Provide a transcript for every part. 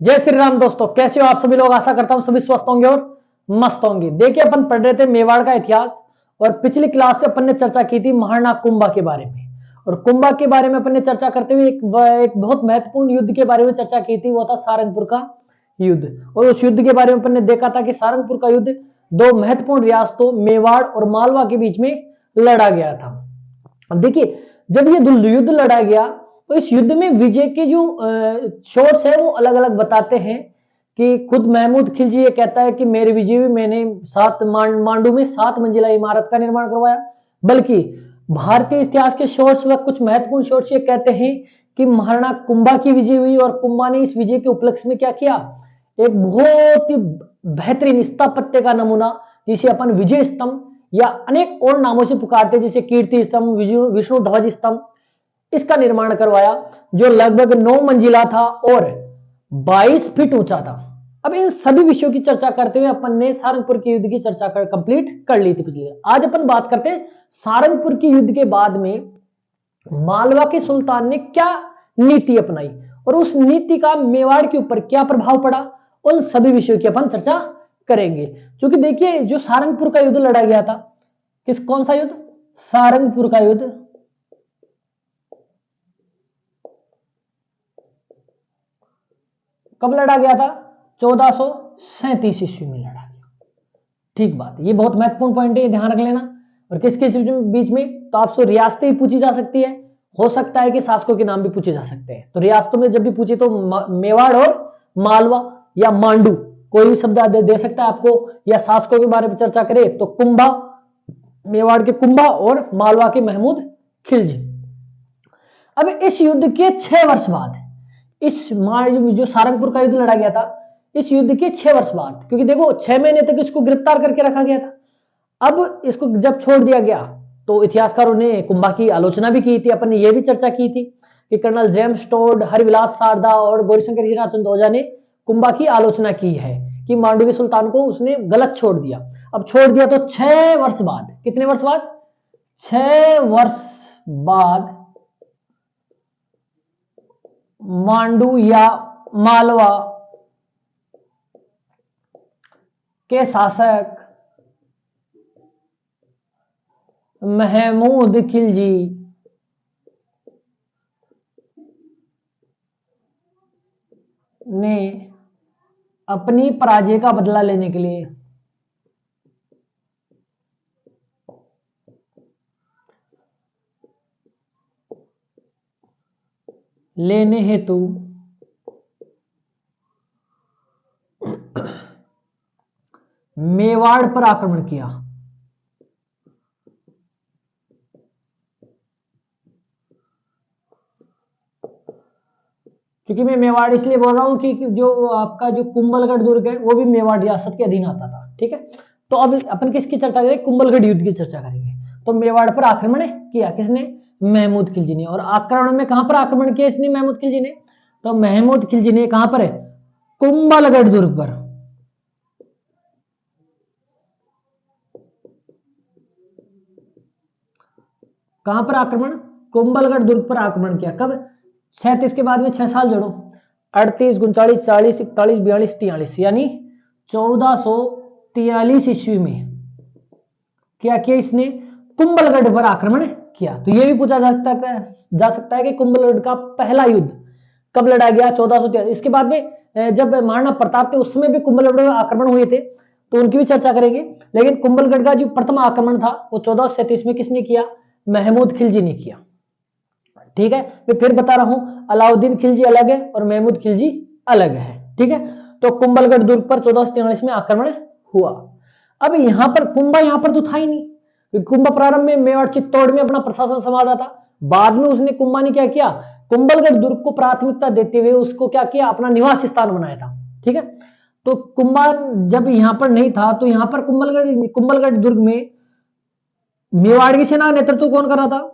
जय श्री राम दोस्तों, कैसे हो आप सभी लोग। आशा करता हूं सभी स्वस्थ होंगे और मस्त होंगे। देखिए, अपन पढ़ रहे थे मेवाड़ का इतिहास और पिछली क्लास से अपन ने चर्चा की थी महाराणा कुंभा के बारे में। और कुंभा के बारे में अपन ने चर्चा करते हुए एक बहुत महत्वपूर्ण युद्ध के बारे में चर्चा की थी, वो था सारंगपुर का युद्ध। और उस युद्ध के बारे में अपन ने देखा था कि सारंगपुर का युद्ध दो महत्वपूर्ण रियासतों मेवाड़ और मालवा के बीच में लड़ा गया था। अब देखिए, जब ये युद्ध लड़ा गया तो इस युद्ध में विजय के जो सोर्स है वो अलग अलग बताते हैं। कि खुद महमूद खिलजी ये कहता है कि मेरे विजय में मैंने मांडू में 7 मंजिला इमारत का निर्माण करवाया। बल्कि भारतीय इतिहास के सोर्स व कुछ महत्वपूर्ण सोर्स ये कहते हैं कि महाराणा कुंभा की विजय हुई और कुंभा ने इस विजय के उपलक्ष्य में क्या किया, एक बहुत ही बेहतरीन स्थापत्य का नमूना जिसे अपन विजय स्तंभ या अनेक और नामों से पुकारते, जैसे कीर्ति स्तंभ, विष्णु ध्वज स्तंभ, इसका निर्माण करवाया जो लगभग 9 मंजिला था और 22 फीट ऊंचा था। अब इन सभी विषयों की चर्चा करते हुए अपन ने सारंगपुर के युद्ध की चर्चा कंप्लीट कर ली थी पिछले। आज अपन बात करते हैं सारंगपुर के युद्ध के बाद में मालवा के सुल्तान ने क्या नीति अपनाई और उस नीति का मेवाड़ के ऊपर क्या प्रभाव पड़ा, उन सभी विषयों की अपन चर्चा करेंगे। क्योंकि देखिए, जो सारंगपुर का युद्ध लड़ा गया था, कौन सा युद्ध, सारंगपुर का युद्ध, कब लड़ा गया था, 1437 ईस्वी में लड़ा गया। ठीक बात, ये बहुत महत्वपूर्ण पॉइंट है, ध्यान रख लेना। और किसके बीच में, तो आपसे रियासतें भी पूछी जा सकती है, हो सकता है कि शासकों के नाम भी पूछे जा सकते हैं। तो रियासतों में जब भी पूछे तो मेवाड़ और मालवा या मांडू, कोई भी शब्द दे सकता है आपको। या शासकों के बारे में चर्चा करें तो कुंभा, मेवाड़ के कुंभा और मालवा के महमूद खिलजी। अब इस युद्ध के 6 वर्ष बाद, इस जो सारंगपुर का युद्ध लड़ा गया था, इस युद्ध के 6 वर्ष बाद, क्योंकि देखो 6 महीने तक इसको गिरफ्तार करके रखा गया था। अब इसको जब छोड़ दिया गया तो इतिहासकारों ने कुंभा की आलोचना भी की थी। अपन ने यह भी चर्चा की थी कि कर्नल जेम्स टोड, हरिविलास सारदा और गौरीशंकर हीराचंद ओझा ने कुंभा की आलोचना की है कि मांडवी सुल्तान को उसने गलत छोड़ दिया। अब छोड़ दिया तो 6 वर्ष बाद, कितने वर्ष बाद, 6 वर्ष बाद मांडू या मालवा के शासक महमूद खिलजी ने अपनी पराजय का बदला लेने के लिए हेतु मेवाड़ पर आक्रमण किया। क्योंकि मैं मेवाड़ इसलिए बोल रहा हूं कि जो आपका जो कुंभलगढ़ दुर्ग है वो भी मेवाड़ रियासत के अधीन आता था। ठीक है, तो अब अपन किसकी चर्चा करेंगे, कुंभलगढ़ युद्ध की चर्चा करेंगे। तो मेवाड़ पर आक्रमण किया किसने, महमूद खिलजी ने। और आक्रमण में कहां पर आक्रमण किया इसने, महमूद खिलजी ने, तो महमूद खिलजी ने कहां पर है, कुंभलगढ़ दुर्ग पर। कहां पर आक्रमण, कुंभलगढ़ दुर्ग पर आक्रमण किया। कब, 37 के बाद में 6 साल जोड़ो, 38, 39, 40, 41, 42, 43, यानी 1443 ईस्वी में क्या किया इसने, कुंभलगढ़ पर आक्रमण किया। तो यह भी पूछा जा सकता है कि कुंभलगढ़ का पहला युद्ध कब लड़ा गया, 1443। इसके बाद में जब महाराणा प्रताप थे उसमें भी कुंभलगढ़ में आक्रमण हुए थे, तो उनकी भी चर्चा करेंगे। लेकिन कुंभलगढ़ का जो प्रथम आक्रमण था वो 1437 में किसने किया, महमूद खिलजी ने किया। ठीक है, मैं फिर बता रहा हूं, अलाउद्दीन खिलजी अलग है और महमूद खिलजी अलग है। ठीक है, तो कुंभलगढ़ दुर्ग पर 1443 में आक्रमण हुआ। अब यहां पर कुंभा यहां पर तो था ही नहीं, कुंभा प्रारंभ में मेवाड़ चित्तौड़ में अपना प्रशासन संभाला था। बाद में उसने कुंभा ने क्या किया, कुंभलगढ़ दुर्ग को प्राथमिकता देते हुए उसको क्या किया, अपना निवास स्थान बनाया था। ठीक है, तो कुंभा जब यहां पर नहीं था तो यहां पर कुंभलगढ़ दुर्ग में मेवाड़ की सेना का नेतृत्व कौन कर रहा था,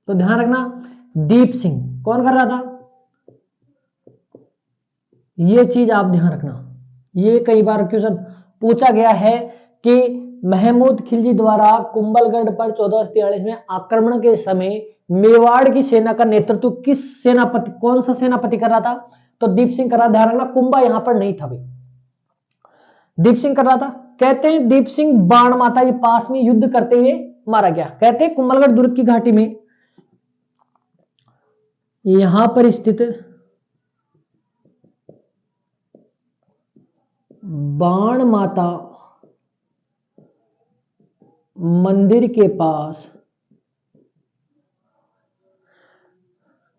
तो ध्यान रखना, दीप सिंह कौन कर रहा था, ये चीज आप ध्यान रखना। ये कई बार क्वेश्चन पूछा गया है कि महमूद खिलजी द्वारा कुंभलगढ़ पर 1443 में आक्रमण के समय मेवाड़ की सेना का नेतृत्व किस सेनापति, कौन सा सेनापति कर रहा था? तो दीप सिंह कर रहा। ध्यान रखना कुंभा यहां पर नहीं था भाई, दीप सिंह कर रहा था। कहते हैं दीप सिंह बाण माता के पास में युद्ध करते हुए मारा गया। कहते हैं कुंभलगढ़ दुर्ग की घाटी में यहां पर स्थित बाण माता मंदिर के पास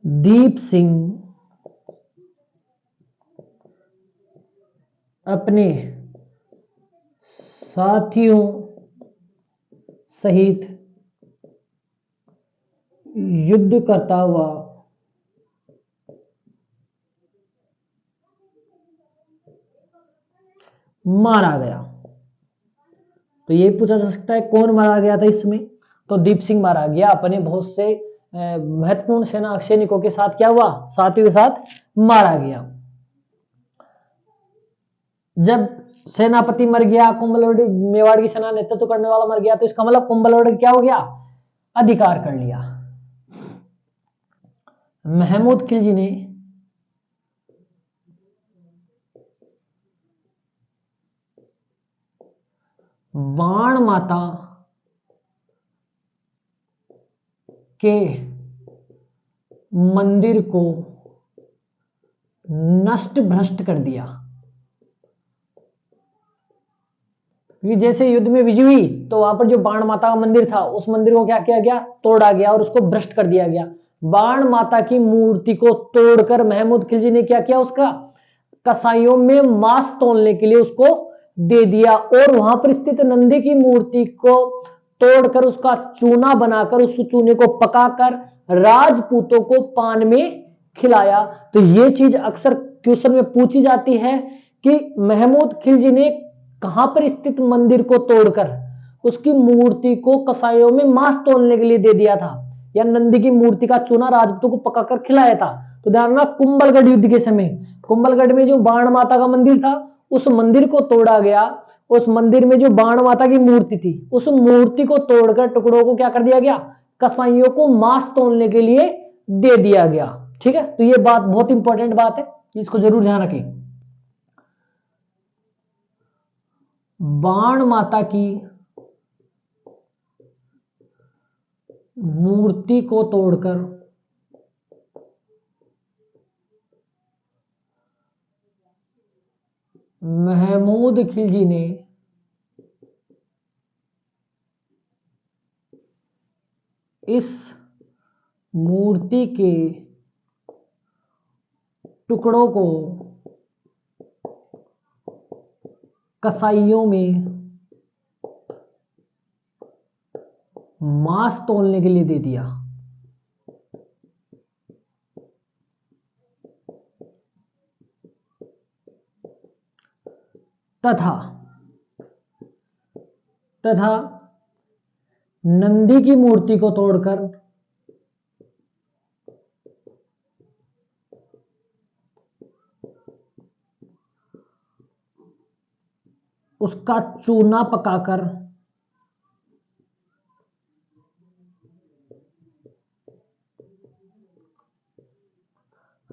दीप सिंह अपने साथियों सहित युद्ध करता हुआ मारा गया। तो ये पूछा जा सकता है कौन मारा गया था इसमें? तो दीप सिंह मारा गया। अपने बहुत से महत्वपूर्ण सेना सैनिकों के साथ क्या हुआ? साथियों के साथ मारा गया। जब सेनापति मर गया, कुंभलगढ़ मेवाड़ की सेना नेतृत्व करने वाला मर गया, तो इसका मतलब कुंभलगढ़ क्या हो गया? अधिकार कर लिया। महमूद खिलजी ने बाण माता के मंदिर को नष्ट भ्रष्ट कर दिया। क्योंकि जैसे युद्ध में विजय हुई तो वहां पर जो बाण माता का मंदिर था उस मंदिर को क्या किया गया? तोड़ा गया और उसको भ्रष्ट कर दिया गया। बाण माता की मूर्ति को तोड़कर महमूद खिलजी ने क्या किया? उसका कसाईयों में मांस तोलने के लिए उसको दे दिया और वहां पर स्थित नंदी की मूर्ति को तोड़कर उसका चूना बनाकर उस चूने को पकाकर राजपूतों को पान में खिलाया। तो ये चीज अक्सर क्वेश्चन में पूछी जाती है कि महमूद खिलजी ने कहां पर स्थित मंदिर को तोड़कर उसकी मूर्ति को कसाईयों में मांस तोलने के लिए दे दिया था, या नंदी की मूर्ति का चूना राजपूतों को पकाकर खिलाया था? तो ध्यान रखना कुंभलगढ़ युद्ध के समय कुंभलगढ़ में जो बाण माता का मंदिर था उस मंदिर को तोड़ा गया। उस मंदिर में जो बाण माता की मूर्ति थी उस मूर्ति को तोड़कर टुकड़ों को क्या कर दिया गया? कसाईयों को मांस तोलने के लिए दे दिया गया। ठीक है, तो ये बात बहुत इंपॉर्टेंट बात है, इसको जरूर ध्यान रखें। बाण माता की मूर्ति को तोड़कर महमूद खिलजी ने इस मूर्ति के टुकड़ों को कसाईयों में मांस तोलने के लिए दे दिया। तथा नंदी की मूर्ति को तोड़कर उसका चूना पकाकर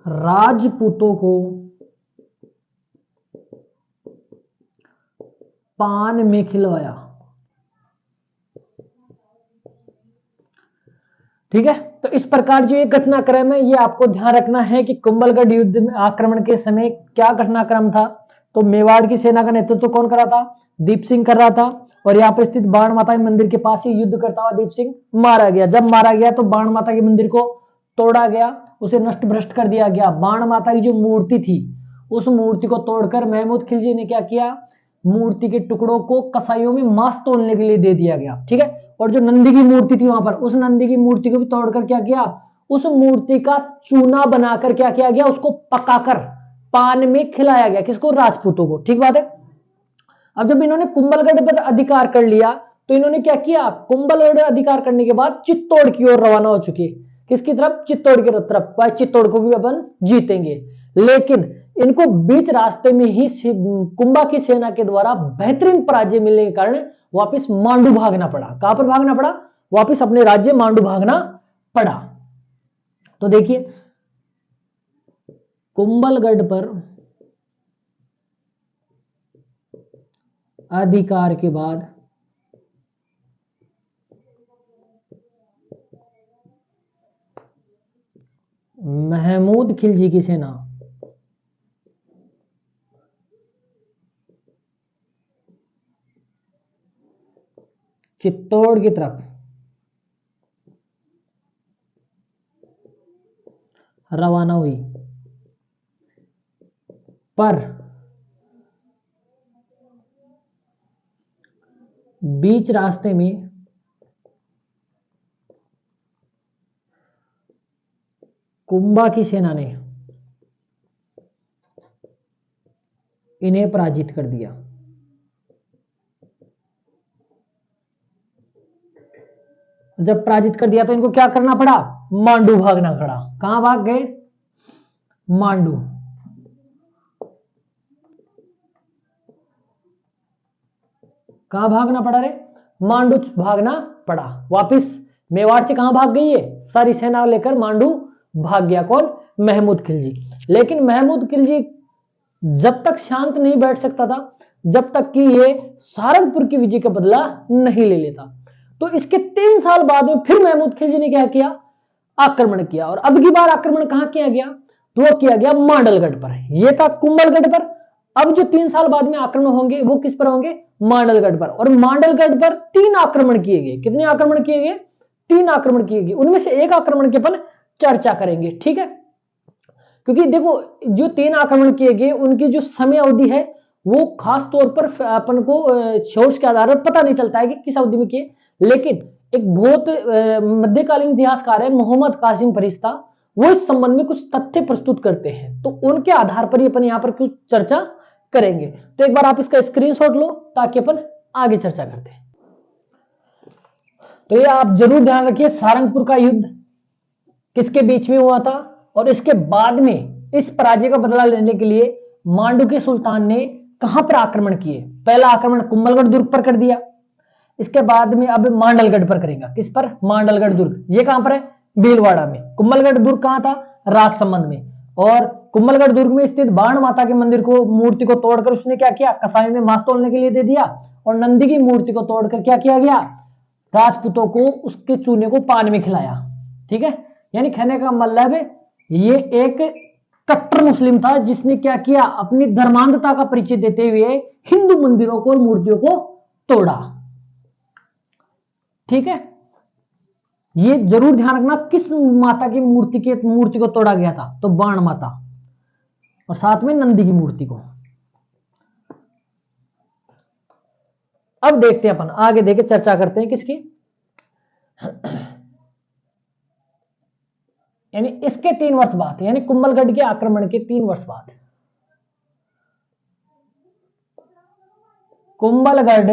राजपूतों को पान में खिलवाया। ठीक है, तो इस प्रकार जो ये घटनाक्रम है ये आपको ध्यान रखना है कि कुंभलगढ़ युद्ध में आक्रमण के समय क्या घटनाक्रम था। तो मेवाड़ की सेना का नेतृत्व कौन कर रहा था? दीप सिंह कर रहा था। और यहाँ पर स्थित बाण माता के मंदिर के पास ही युद्ध करता हुआ दीप सिंह मारा गया। जब मारा गया तो बाण माता के मंदिर को तोड़ा गया, उसे नष्ट भ्रष्ट कर दिया गया। बाण माता की जो मूर्ति थी उस मूर्ति को तोड़कर महमूद खिलजी ने क्या किया? मूर्ति के टुकड़ों को कसाईयों में मांस तोलने के लिए दे दिया गया। ठीक है, और जो नंदी की मूर्ति थी वहां पर उस नंदी की मूर्ति को भी तोड़कर क्या किया? उस मूर्ति का चूना बनाकर क्या किया गया? उसको पकाकर पान में खिलाया गया। किसको? राजपूतों को। ठीक बात है। अब जब इन्होंने कुंभलगढ़ पर अधिकार कर लिया तो इन्होंने क्या किया? कुंभलगढ़ अधिकार करने के बाद चित्तौड़ की ओर रवाना हो चुके। किसकी तरफ? चित्तौड़ की तरफ। चित्तौड़ को भी अपन जीतेंगे। लेकिन इनको बीच रास्ते में ही कुंभा की सेना के द्वारा बेहतरीन पराजय मिलने के कारण वापस मांडू भागना पड़ा। कहां पर भागना पड़ा? वापस अपने राज्य मांडू भागना पड़ा। तो देखिए कुंभलगढ़ पर अधिकार के बाद महमूद खिलजी की सेना चित्तौड़ की तरफ रवाना हुई, पर बीच रास्ते में कुंभा की सेना ने इन्हें पराजित कर दिया। जब पराजित कर दिया तो इनको क्या करना पड़ा? मांडू भागना पड़ा। कहां भाग गए? मांडू। कहां भागना पड़ा रे? मांडू भागना पड़ा। वापिस मेवाड़ से कहां भाग गई है? सारी सेना लेकर मांडू भाग गया। कौन? महमूद खिलजी। लेकिन महमूद खिलजी जब तक शांत नहीं बैठ सकता था जब तक कि ये सारंगपुर की विजय का बदला नहीं ले लेता। तो इसके 3 साल बाद में फिर महमूद खिलजी ने क्या किया? आक्रमण किया। और अब की बार आक्रमण कहां किया गया? तो वो किया गया मांडलगढ़ पर। यह था कुंभलगढ़ पर। अब जो 3 साल बाद में आक्रमण होंगे वो किस पर होंगे? मांडलगढ़ पर। और मांडलगढ़ पर 3 आक्रमण किए गए। कितने आक्रमण किए गए? 3 आक्रमण किए गए। उनमें से एक आक्रमण की अपन चर्चा करेंगे, ठीक है? क्योंकि देखो जो 3 आक्रमण किए गए उनकी जो समय अवधि है वो खास तौर पर अपन को सोर्स के आधार पर पता नहीं चलता है कि किस अवधि में किए। लेकिन एक बहुत मध्यकालीन इतिहासकार है मोहम्मद कासिम फरिश्ता, वो इस संबंध में कुछ तथ्य प्रस्तुत करते हैं। तो उनके आधार पर ही अपन यहां पर कुछ चर्चा करेंगे। तो एक बार आप इसका स्क्रीनशॉट लो ताकि अपन आगे चर्चा करते हैं। तो ये आप जरूर ध्यान रखिए, सारंगपुर का युद्ध किसके बीच में हुआ था और इसके बाद में इस पराजय का बदला लेने के लिए मांडू के सुल्तान ने कहां पर आक्रमण किए? पहला आक्रमण कुंभलगढ़ दुर्ग पर कर दिया। इसके बाद में अब मांडलगढ़ पर करेगा। किस पर? मांडलगढ़ दुर्ग। ये कहां पर है? भीलवाड़ा में। कुंभलगढ़ दुर्ग कहां था? राजसमंद में। और कुंभलगढ़ दुर्ग में स्थित बाण माता के मंदिर को मूर्ति को तोड़कर उसने क्या किया? कसाई में मांस तोड़ने के लिए दे दिया। और नंदी की मूर्ति को तोड़कर क्या किया गया? राजपूतों को उसके चूने को पान में खिलाया। ठीक है, यानी कहने का मतलब ये एक कट्टर मुस्लिम था जिसने क्या किया? अपनी धर्मांधता का परिचय देते हुए हिंदू मंदिरों को और मूर्तियों को तोड़ा। ठीक है, ये जरूर ध्यान रखना किस माता की मूर्ति को तोड़ा गया था? तो बाण माता, और साथ में नंदी की मूर्ति को। अब देखते हैं अपन आगे, देखे चर्चा करते हैं किसकी, यानी इसके 3 वर्ष बाद, यानी कुंभलगढ़ के आक्रमण के 3 वर्ष बाद कुंभलगढ़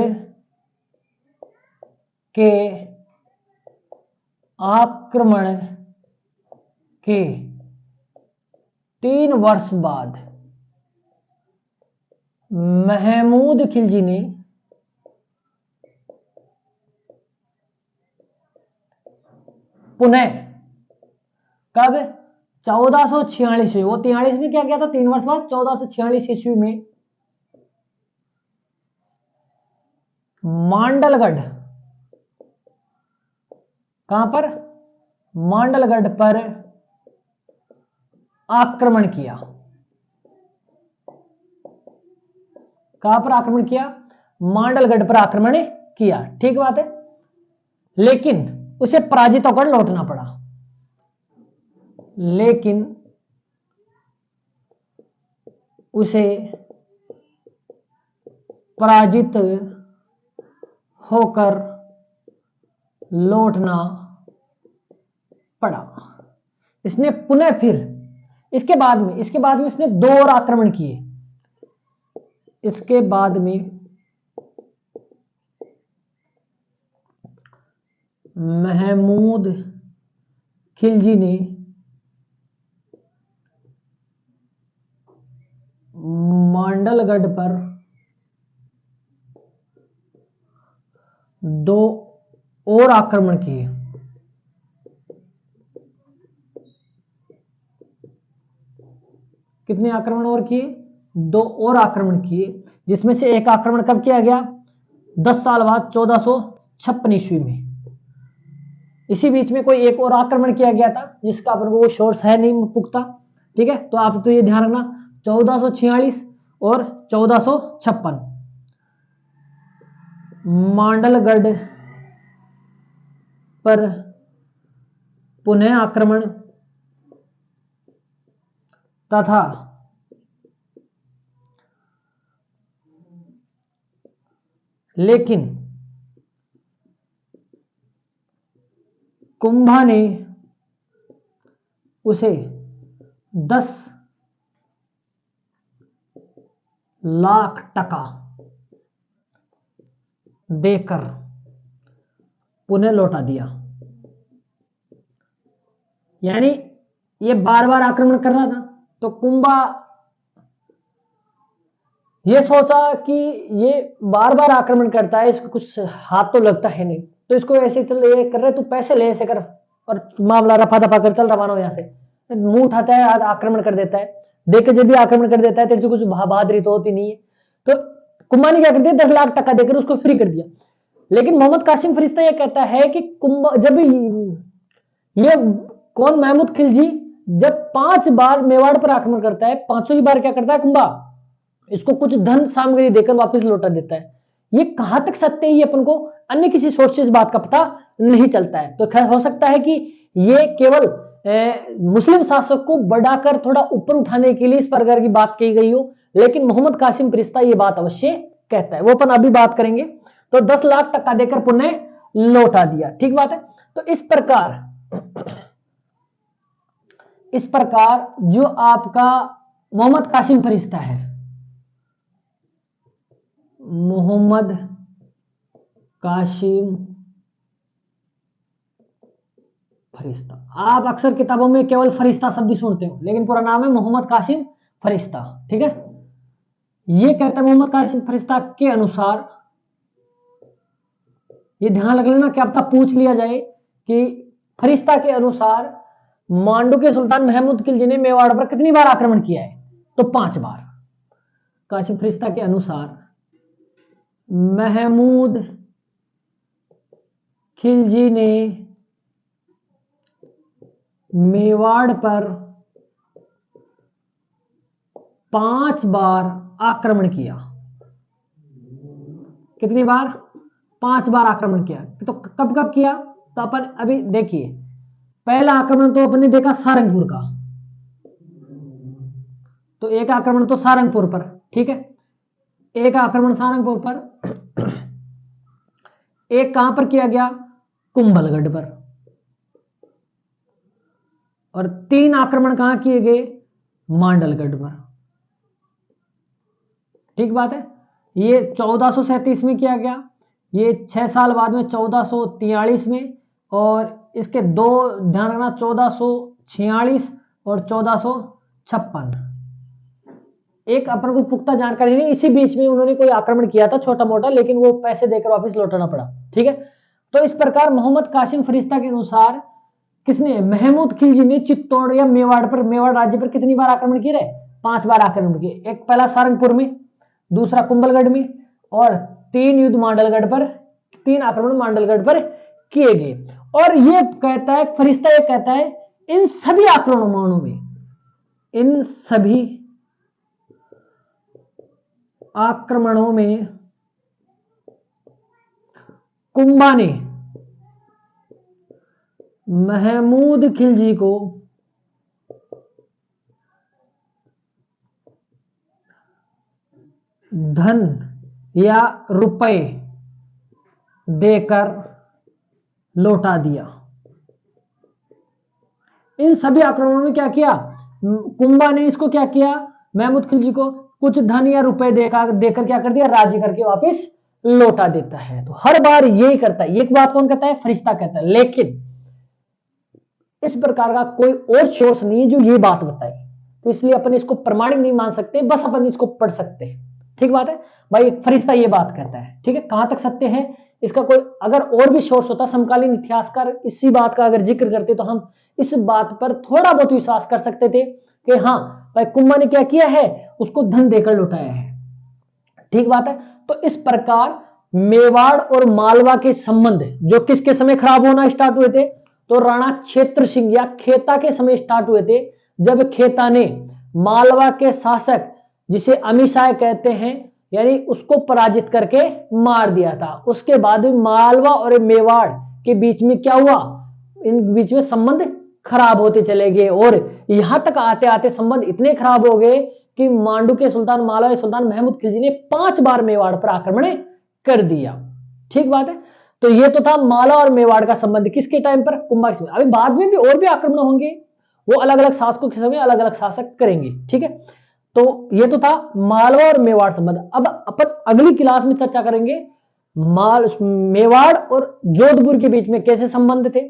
के आक्रमण के 3 वर्ष बाद महमूद खिलजी ने पुनः, कब? 1446 में। वो 43 में क्या किया था? 3 वर्ष बाद 1446 ईस्वी में मांडलगढ़, कहां पर? मांडलगढ़ पर आक्रमण किया। कहां पर आक्रमण किया? मांडलगढ़ पर आक्रमण किया। ठीक बात है, लेकिन उसे पराजित होकर लौटना पड़ा। लेकिन उसे पराजित होकर लौटना पड़ा। इसने पुनः फिर इसके बाद में इसने 2 और आक्रमण किए। इसके बाद में महमूद खिलजी ने मांडलगढ़ पर 2 और आक्रमण किए। कितने आक्रमण और किए? 2 और आक्रमण किए, जिसमें से एक आक्रमण कब किया गया? 10 साल बाद 1456 ईस्वी में। इसी बीच में कोई एक और आक्रमण किया गया था जिसका अपन को वो सोर्स है नहीं पुख्ता, ठीक है। तो आप तो ये ध्यान रखना 1446 और 1456 मांडलगढ़ पर पुनः आक्रमण तथा लेकिन कुंभा ने उसे 10 लाख टका देकर पुनः लौटा दिया। यानी ये बार बार आक्रमण कर रहा था, तो कुंभा ये सोचा कि ये बार बार आक्रमण करता है, इसको कुछ हाथ तो लगता है नहीं, तो इसको ऐसे चल ये कर रहे, तू पैसे ले ऐसे कर और मामला रफा दफा कर, चल रवाना हो यहाँ से। मुंह उठाता है, आक्रमण कर देता है, देख के जब भी आक्रमण कर देता है तेरे से कुछ बहादुरी तो होती नहीं है। तो कुंभा ने क्या कर दिया? 10 लाख टका देकर उसको फ्री कर दिया। लेकिन मोहम्मद कासिम फरिश्ता ये कहता है कि कुंभा जब ये कौन महमूद खिलजी जब 5 बार मेवाड़ पर आक्रमण करता है, 5वीं ही बार क्या करता है कुंभा? इसको कुछ धन सामग्री देकर वापस लौटा देता है। ये कहां तक सत्य है, ये अपन को अन्य किसी सोर्स से इस बात का पता नहीं चलता है। तो खैर हो सकता है कि ये केवल मुस्लिम शासक को बढ़ाकर थोड़ा ऊपर उठाने के लिए इस प्रकार की बात कही गई हो, लेकिन मोहम्मद कासिम फरिश्ता ये बात अवश्य कहता है, वो अपन अभी बात करेंगे। तो 10 लाख टका देकर पुनः लौटा दिया, ठीक बात है। तो इस प्रकार जो आपका मोहम्मद कासिम फरिश्ता है, मोहम्मद कासिम फरिश्ता, आप अक्सर किताबों में केवल फरिश्ता शब्द सुनते हो, लेकिन पूरा नाम है मोहम्मद कासिम फरिश्ता, ठीक है। ये कहता है मोहम्मद कासिम फरिश्ता के अनुसार, ये ध्यान रख लेना क्या पता पूछ लिया जाए कि फरिश्ता के अनुसार मांडू के सुल्तान महमूद खिलजी ने मेवाड़ पर कितनी बार आक्रमण किया है? तो 5 बार। कासिम फरिश्ता के अनुसार महमूद खिलजी ने मेवाड़ पर 5 बार आक्रमण किया। कितनी बार? 5 बार आक्रमण किया। तो कब कब किया? तो अपन अभी देखिए, पहला आक्रमण तो अपन ने देखा सारंगपुर का, तो एक आक्रमण तो सारंगपुर पर, ठीक है, एक आक्रमण सारंगपुर पर, एक कहां पर किया गया? कुंभलगढ़ पर, और 3 आक्रमण कहां किए गए? मांडलगढ़ पर, ठीक बात है। ये 1437 में किया गया, ये 6 साल बाद में 1443 में, और इसके 2 ध्यान रखना 1446 और 1456। एक अपन को पुख्ता जानकारी नहीं, इसी बीच में उन्होंने कोई आक्रमण किया था छोटा मोटा, लेकिन वो पैसे देकर वापस लौटाना पड़ा, ठीक है। तो इस प्रकार मोहम्मद कासिम फरिश्ता के अनुसार किसने? महमूद खिलजी ने चित्तौड़ या मेवाड़ राज्य पर कितनी बार आक्रमण किए? 5 बार आक्रमण किए। एक पहला सारंगपुर में, दूसरा कुंभलगढ़ में, और 3 युद्ध मांडलगढ़ पर, 3 आक्रमण मांडलगढ़ पर किए गए। और ये कहता है फरिश्ता, ये कहता है इन सभी आक्रमणों में कुंभा ने महमूद खिलजी को धन या रुपए देकर लौटा दिया। इन सभी आक्रमणों में क्या किया? कुंभा ने इसको क्या किया? महमूद खिलजी को कुछ धन या रुपए देकर क्या कर दिया? राजी करके वापस लौटा देता है। तो हर बार यही करता है। एक बात कौन कहता है? फरिश्ता कहता है। लेकिन इस प्रकार का कोई और सोर्स नहीं है जो ये बात बताए, तो इसलिए अपन इसको प्रमाणिक नहीं मान सकते, बस अपन इसको पढ़ सकते हैं। ठीक बात है भाई, फरिश्ता ये बात कहता है, ठीक है। कहां तक सत्य है इसका कोई अगर और भी सोर्स होता, समकालीन इतिहासकार इसी बात का अगर जिक्र करते तो हम इस बात पर थोड़ा बहुत विश्वास कर सकते थे कि हाँ भाई कुंभा ने क्या किया है, उसको धन देकर लुटाया है। ठीक बात है। तो इस प्रकार मेवाड़ और मालवा के संबंध जो किसके समय खराब होना स्टार्ट हुए थे, तो राणा क्षेत्र सिंह या खेता के समय स्टार्ट हुए थे, जब खेता ने मालवा के शासक जिसे अमीशाय कहते हैं यानी उसको पराजित करके मार दिया था। उसके बाद मालवा और मेवाड़ के बीच में क्या हुआ, इन बीच में संबंध खराब होते चले गए और यहां तक आते आते संबंध इतने खराब हो गए कि मांडू के सुल्तान मालवा सुल्तान महमूद खिलजी ने 5 बार मेवाड़ पर आक्रमण कर दिया। ठीक बात है। तो ये तो था मालवा और मेवाड़ का संबंध किसके टाइम पर, कुंभा के समय। अभी बाद में भी और भी आक्रमण होंगे, वो अलग अलग शासकों के समय अलग अलग शासक करेंगे। ठीक है। तो ये तो था मालवा और मेवाड़ संबंध। अब अपन अगली क्लास में चर्चा करेंगे मेवाड़ और जोधपुर के बीच में कैसे संबंध थे।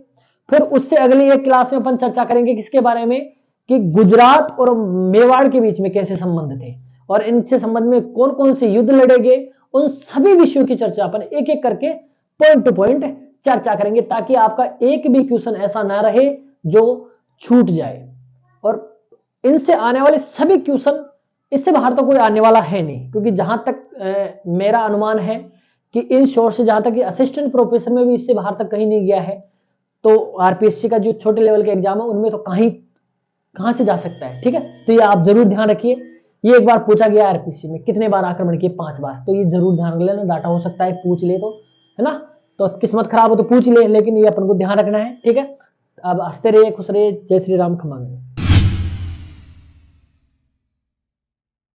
फिर उससे अगली एक क्लास में अपन चर्चा करेंगे किसके बारे में, कि गुजरात और मेवाड़ के बीच में कैसे संबंध थे और इनसे संबंध में कौन कौन से युद्ध लड़े गए। उन सभी विषयों की चर्चा अपन एक एक करके पॉइंट टू पॉइंट चर्चा करेंगे, ताकि आपका एक भी क्वेश्चन ऐसा ना रहे जो छूट जाए। और इनसे आने वाले सभी क्वेश्चन, इससे बाहर तो कोई आने वाला है नहीं, क्योंकि जहां तक मेरा अनुमान है कि इन शोर्स से जहां तक असिस्टेंट प्रोफेसर में भी इससे बाहर तक कहीं नहीं गया है, तो आरपीएससी का जो छोटे लेवल के एग्जाम है उनमें तो कहां से जा सकता है। ठीक है। तो ये आप जरूर ध्यान रखिए। ये एक बार पूछा गया आरपीएससी में कितने बार आक्रमण किए, 5 बार। तो ये जरूर ध्यान रख लेना, डाटा हो सकता है पूछ ले तो, है ना। तो किस्मत खराब हो तो पूछ ले, लेकिन ये अपन को ध्यान रखना है। ठीक है। अब हंसते रहिए, खुश रहिए। जय श्री राम। खमा।